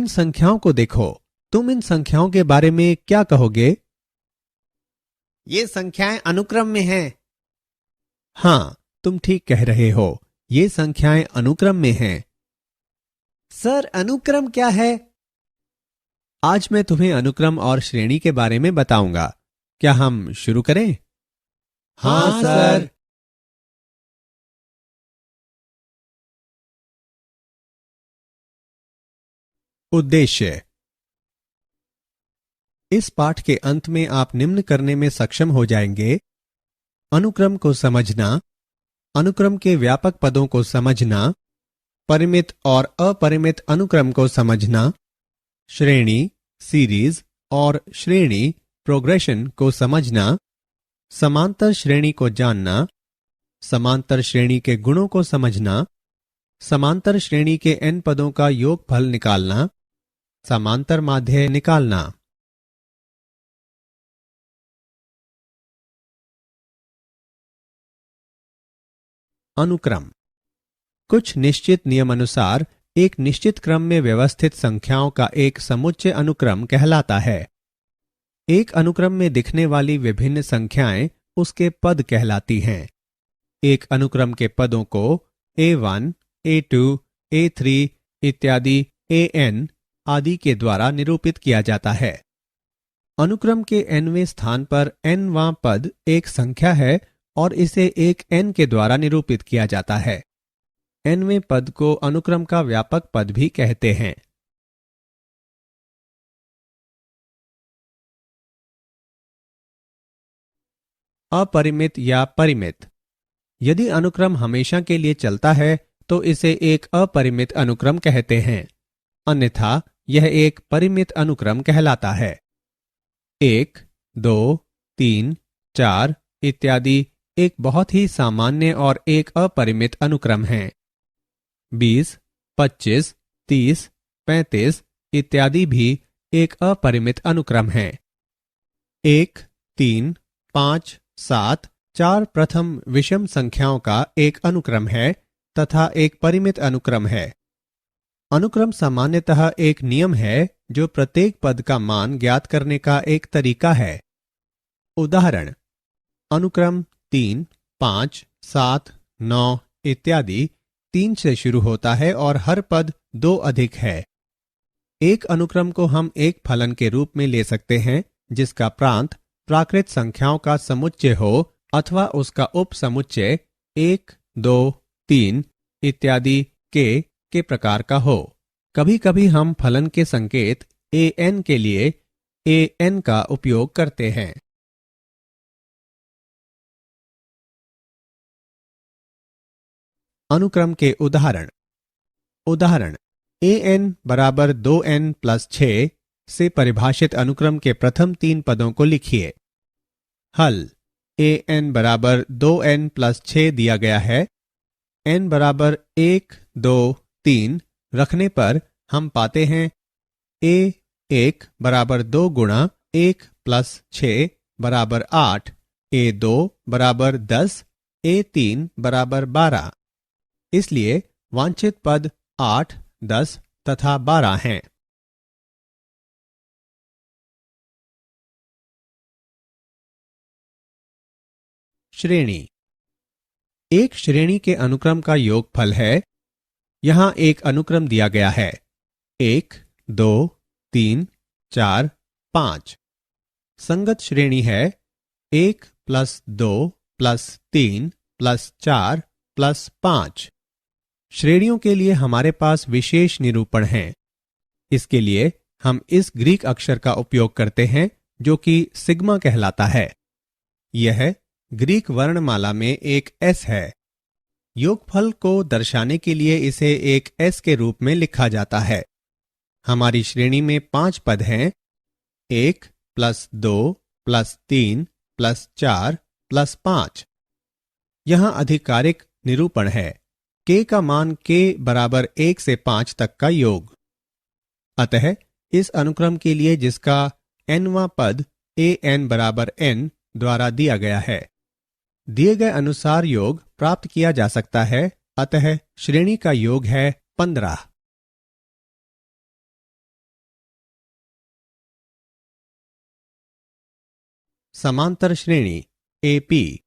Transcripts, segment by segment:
इन संख्याओं को देखो। तुम इन संख्याओं के बारे में क्या कहोगे? ये संख्याएं अनुक्रम में हैं। हाँ, तुम ठीक कह रहे हो। ये संख्याएं अनुक्रम में हैं। सर, अनुक्रम क्या है? आज मैं तुम्हें अनुक्रम और श्रेणी के बारे में बताऊंगा। क्या हम शुरू करें? हाँ सर। उद्देश्य। इस पाठ के अंत में आप निम्न करने में सक्षम हो जाएंगे: अनुक्रम को समझना, अनुक्रम के व्यापक पदों को समझना, परिमित और अपरिमित अनुक्रम को समझना, श्रेणी, सीरीज और श्रेणी, प्रोग्रेशन को समझना, समांतर श्रेणी को जानना, समांतर श्रेणी के गुणों को समझना, समांतर श्रेणी के n पदों का योगफल निकालना, समांतर माध्य निकालना। अनुक्रम कुछ निश्चित नियमानुसार एक निश्चित क्रम में व्यवस्थित संख्याओं का एक समुच्चय अनुक्रम कहलाता है। एक अनुक्रम में दिखने वाली विभिन्न संख्याएं उसके पद कहलाती हैं। एक अनुक्रम के पदों को A1, A2, A3 इत्यादि AN आदि के द्वारा निरूपित किया जाता है। अनुक्रम के nवें स्थान पर nवां पद एक संख्या है और इसे एक n के द्वारा निरूपित किया जाता है। nवें पद को अनुक्रम का व्यापक पद भी कहते हैं। अपरिमित या परिमित। यदि अनुक्रम हमेशा के लिए चलता है तो इसे एक अपरिमित अनुक्रम कहते हैं, अन्यथा यह एक परिमित अनुक्रम कहलाता है। 1, 2, 3, 4 इत्यादि एक बहुत ही सामान्य और एक अपरिमित अनुक्रम है। 20, 25, 30, 35 इत्यादि भी एक अपरिमित अनुक्रम है। 1, 3, 5, 7, 4 प्रथम विषम संख्याओं का एक अनुक्रम है तथा एक परिमित अनुक्रम है। अनुक्रम सामान्यतः एक नियम है जो प्रत्येक पद का मान ज्ञात करने का एक तरीका है। उदाहरण: अनुक्रम 3, 5, 7, 9 इत्यादि 3 से शुरू होता है और हर पद 2 अधिक है। एक अनुक्रम को हम एक फलन के रूप में ले सकते हैं जिसका प्रांत प्राकृत संख्याओं का समुच्चय हो अथवा उसका उपसमुच्चय 1, 2, 3 इत्यादि के प्रकार का हो। कभी कभी हम फलन के संकेत an के लिए an का उपयोग करते हैं। अनुक्रम के उदाहरण: an बराबर 2n + 6 से परिभाषित अनुक्रम के प्रथम 3 पदों को लिखिए। हल: an बराबर 2n + 6 दिया गया है। n बराबर 1, 2, 3 रखने पर हम पाते हैं a1 बराबर 2 गुणा 1 + 6 बराबर 8, a2 बराबर 10, a3 बराबर 12। इसलिए वांछित पद 8, 10 तथा 12 हैं। श्रेणी एक श्रेणी के अनुक्रम का योगफल है। यहां एक अनुक्रम दिया गया है: 1, 2, 3, 4, 5। संगत श्रेणी है 1 + 2 + 3 + 4 + 5। श्रेणियों के लिए हमारे पास विशेष निरूपण हैं। इसके लिए हम इस ग्रीक अक्षर का उपयोग करते हैं जो कि सिग्मा कहलाता है। यह ग्रीक वर्णमाला में एक s है। योगफल को दर्शाने के लिए इसे एक s के रूप में लिखा जाता है। हमारी श्रेणी में 5 पद हैं: 1 + 2 + 3 + 4 + 5। यहां आधिकारिक निरूपण है k का मान k बराबर 1 से 5 तक का योग। अतः इस अनुक्रम के लिए जिसका nवां पद an बराबर n द्वारा दिया गया है, दिए गए अनुसार योग प्राप्त किया जा सकता है। अतः श्रेणी का योग है 15। समांतर श्रेणी एपी।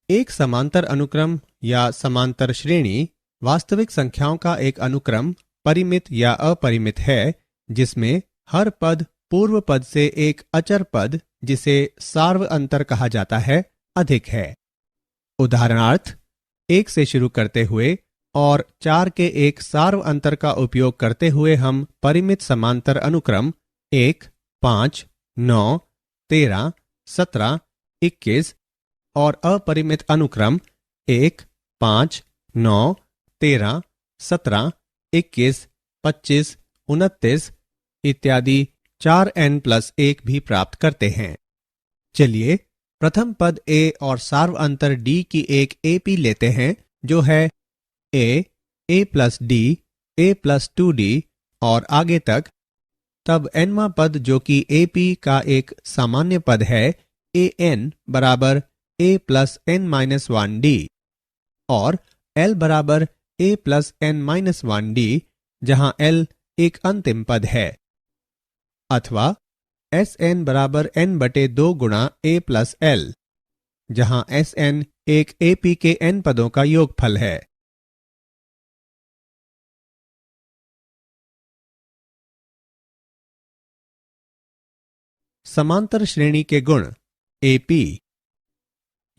एक समांतर अनुक्रम या समांतर श्रेणी वास्तविक संख्याओं का एक अनुक्रम परिमित या अपरिमित है जिसमें हर पद पूर्व पद से एक अचर पद जिसे सार्व अंतर कहा जाता है अधिक है। उदाहरणार्थ 1 से शुरू करते हुए और 4 के एक सार्व अंतर का उपयोग करते हुए हम परिमित समांतर अनुक्रम 1, 5, 9, 13, 17, 21 और अपरिमित अनुक्रम 1, 5, 9, 13, 17, 21, 25, 29 इत्यादि 4n+1 भी प्राप्त करते हैं। चलिए प्रथम पद a और सार्व अंतर d की एक AP लेते हैं जो है a plus d, a plus 2d और आगे तक। तब nवां पद जो कि AP का एक सामान्य पद है an बराबर a plus n-1d और l बराबर a plus n-1d जहां l एक अंतिम पद है, अथवा Sn बराबर n/2 गुणा a plus l जहां Sn एक AP के n पदों का योगफल है। समांतर श्रेणी के गुण AP।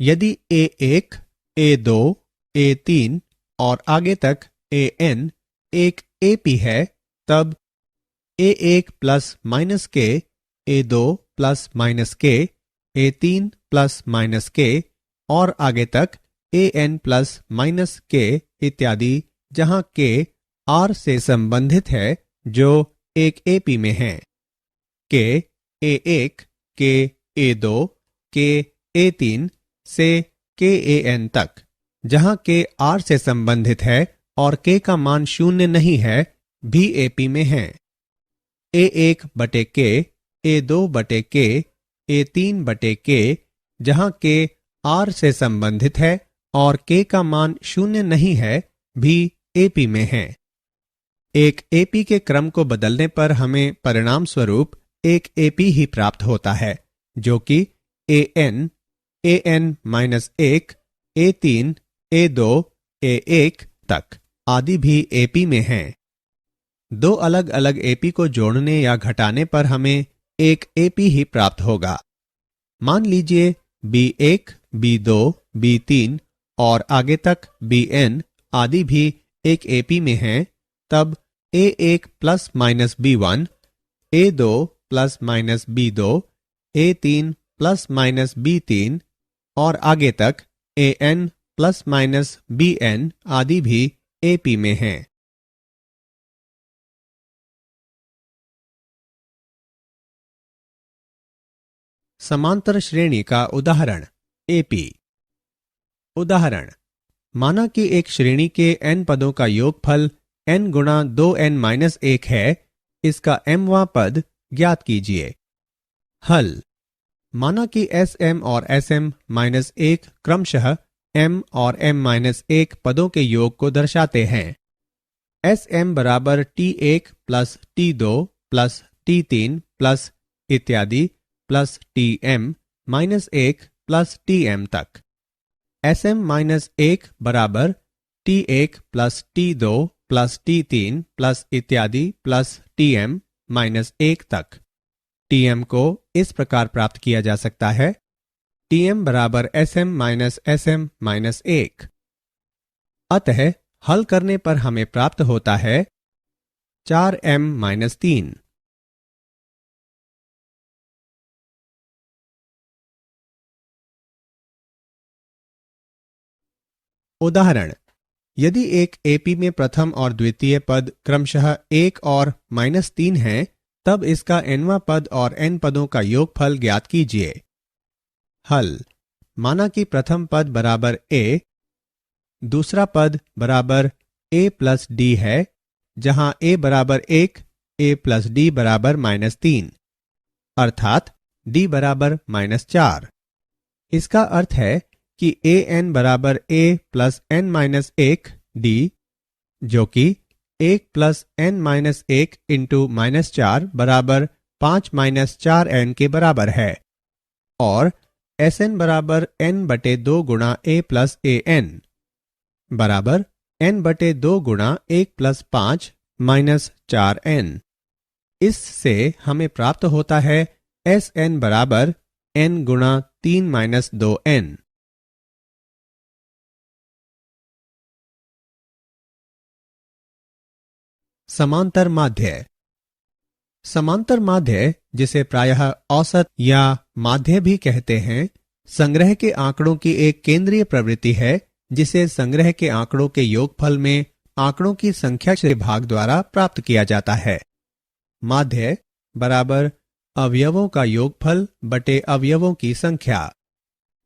यदि A1, A2, A3 और आगे तक An एक AP है तब A1 प्लस माइनस के, A2 प्लस माइनस के, A3 प्लस माइनस के और आगे तक An प्लस माइनस के इत्यादि जहां के R से संबंधित है जो एक AP में है। के A1, के A2, के A3 से के An तक जहां के R से संबंधित है और k का मान 0 नहीं है भी AP में है। A1 बटे k, A2 बटे k, A3 बटे k जहां k R से संबंधित है और k का मान 0 नहीं है भी AP में है। एक AP के क्रम को बदलने पर हमें परिणाम स्वरूप एक AP ही प्राप्त होता है जो कि An, An-1, A3, A2, A1 तक आदि भी AP में हैं। दो अलग अलग AP को जोड़ने या घटाने पर हमें एक AP ही प्राप्त होगा। मान लीजिए B1, B2, B3 और आगे तक Bn आदि भी एक AP में हैं, तब A1 plus minus B1, A2 plus minus B2, A3 plus minus B3 और आगे तक An प्लस माइनस Bn आदि भी AP में हैं। समांतर श्रेणी का उदाहरण AP। उदाहरण, माना कि एक श्रेणी के n पदों का योगफल n गुणा 2n-1 है। इसका mवां पद ज्ञात कीजिए। हल, माना कि Sm और Sm-1 क्रमशः m और m-1 पदों के योग को दर्शाते हैं। Sm बराबर T1 plus T2 plus T3 plus इत्यादि प्लस Tm-1 प्लस Tm तक। Sm-1 बराबर T1 plus T2 plus T3 plus इत्यादि प्लस Tm-1 तक। Tm को इस प्रकार प्राप्त किया जा सकता है Tm बराबर Sm-Sm-1। अतः हल करने पर हमें प्राप्त होता है 4m-3। उदाहरण, यदि एक AP में प्रथम और द्वितीय पद क्रमशः 1 और -3 हैं, तब इसका nवां पद और n पदों का योगफल ज्ञात कीजिए। हल, माना कि प्रथम पद बराबर a, दूसरा पद बराबर a प्लस d है, जहां a बराबर 1, a प्लस d बराबर -3, अर्थात d बराबर -4। इसका अर्थ है कि an बराबर a प्लस n-1 d, जो कि 1 प्लस n-1 इंटू -4 बराबर 5 - 4n के बराबर है। और Sn बराबर n बटे 2 गुणा a प्लस an बराबर n बटे 2 गुणा 1 प्लस 5 माइनस 4n। इससे हमें प्राप्त होता है Sn बराबर n गुणा 3 माइनस 2n। समांतर माध्य। समांतर माध्य, जिसे प्रायः औसत या माध्य भी कहते हैं, संग्रह के आंकड़ों की एक केंद्रीय प्रवृत्ति है जिसे संग्रह के आंकड़ों के योगफल में आंकड़ों की संख्या से भाग द्वारा प्राप्त किया जाता है। माध्य बराबर अवयवों का योगफल बटे अवयवों की संख्या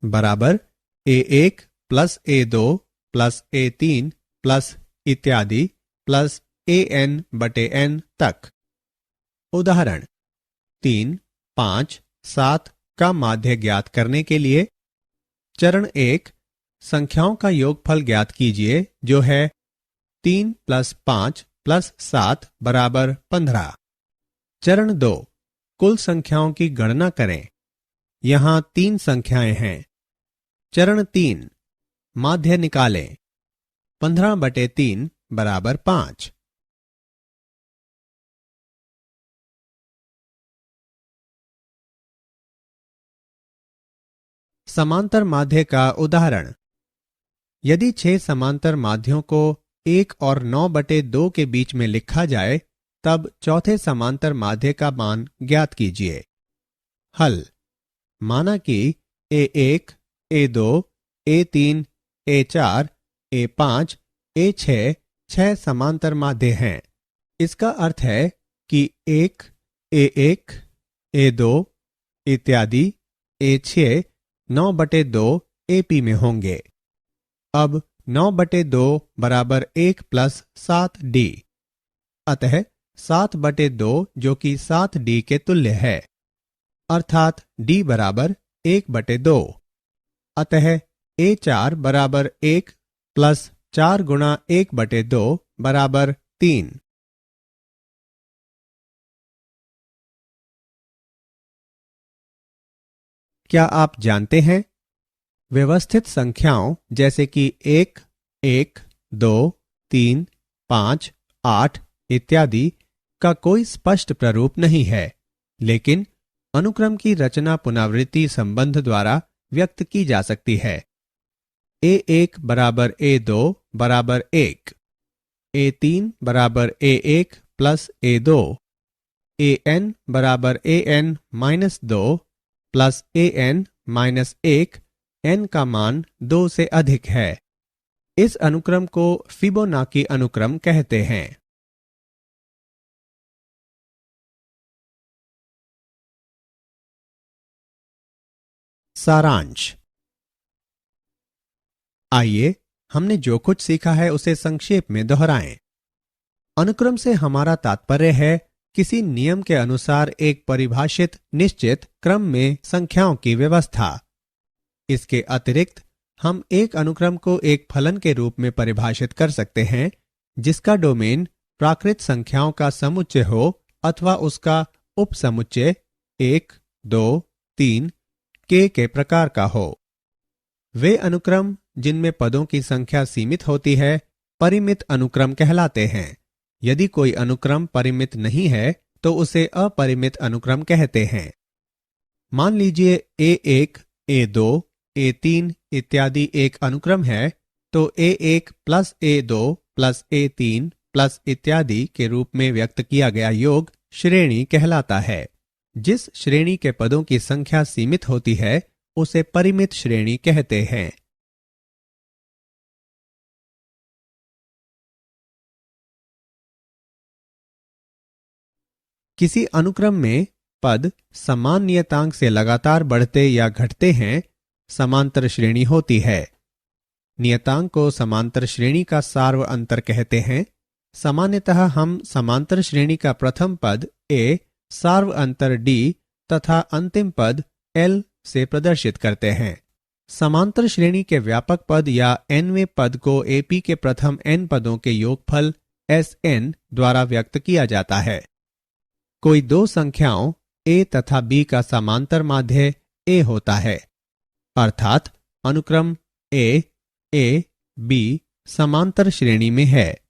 बराबर a1 plus a2 plus a3 plus इत्यादि प्लस an बटे n तक। उदाहरण 3, 5, 7 का माध्य ज्ञात करने के लिए चरण 1 संख्याओं का योगफल ज्ञात कीजिए जो है 3 प्लस 5 प्लस 7 बराबर 15। चरण 2 कुल संख्याओं की गणना करें। यहां 3 संख्याएं हैं। चरण 3 माध्य निकालें। 15 बटे 3 बराबर 5। समांतर माध्य का उदाहरण। यदि 6 समांतर माध्यों को 1 और 9 बटे 2 के बीच में लिखा जाए तब चौथे समांतर माध्य का मान ज्ञात कीजिए। हल। माना कि a1, a2, a3, a4, a5, a6 6 समांतर माध्य हैं। इसका अर्थ है कि 1, a1, a2 इत्यादि a6 9 बटे 2 AP में होंगे। अब 9 बटे 2 बराबर 1 प्लस 7D, अतः 7 बटे 2 जो कि 7D के तुल्य है, अर्थात D बराबर 1 बटे 2। अतः A4 बराबर 1 प्लस 4 गुणा 1 बटे 2 बराबर 3। क्या आप जानते हैं, व्यवस्थित संख्याओं जैसे कि 1, 1, 2, 3, 5, 8 इत्यादि का कोई स्पष्ट प्रारूप नहीं है, लेकिन अनुक्रम की रचना पुनरावृत्ति संबंध द्वारा व्यक्त की जा सकती है। a1 बराबर a2 बराबर 1, a3 बराबर a1 प्लस a2, an बराबर an minus 2 plus an minus 1, n का मान 2 से अधिक है। इस अनुक्रम को फिबोनाची अनुक्रम कहते हैं। सारांश। आइए हमने जो कुछ सीखा है उसे संक्षेप में दोहराएं। अनुक्रम से हमारा तात्पर्य है किसी नियम के अनुसार एक परिभाषित निश्चित क्रम में संख्याओं की व्यवस्था। इसके अतिरिक्त हम एक अनुक्रम को एक फलन के रूप में परिभाषित कर सकते हैं जिसका डोमेन प्राकृत संख्याओं का समुच्चय हो अथवा उसका उपसमुच्चय 1, 2, 3 के प्रकार का हो। वे अनुक्रम जिनमें पदों की संख्या सीमित होती है परिमित अनुक्रम कहलाते हैं। यदि कोई अनुक्रम परिमित नहीं है तो उसे अपरिमित अनुक्रम कहते हैं। मान लीजिए a1, a2, a3 इत्यादि एक अनुक्रम है तो a1 plus a2 plus a3 plus इत्यादि के रूप में व्यक्त किया गया योग श्रेणी कहलाता है। जिस श्रेणी के पदों की संख्या सीमित होती है उसे परिमित श्रेणी कहते हैं। किसी अनुक्रम में पद समान नियतांक से लगातार बढ़ते या घटते हैं, समांतर श्रेणी होती है। नियतांक को समांतर श्रेणी का सार्व अंतर कहते हैं। सामान्यतः हम समांतर श्रेणी का प्रथम पद a सार्व अंतर d तथा अंतिम पद l से प्रदर्शित करते हैं। समांतर श्रेणी के व्यापक पद या nवें पद को AP के प्रथम n पदों के योगफल Sn द्वारा व्यक्त किया जाता है। कोई दो संख्याओं a तथा b का समांतर माध्य ए होता है। अर्थात अनुक्रम ए, बी समांतर श्रेणी में है।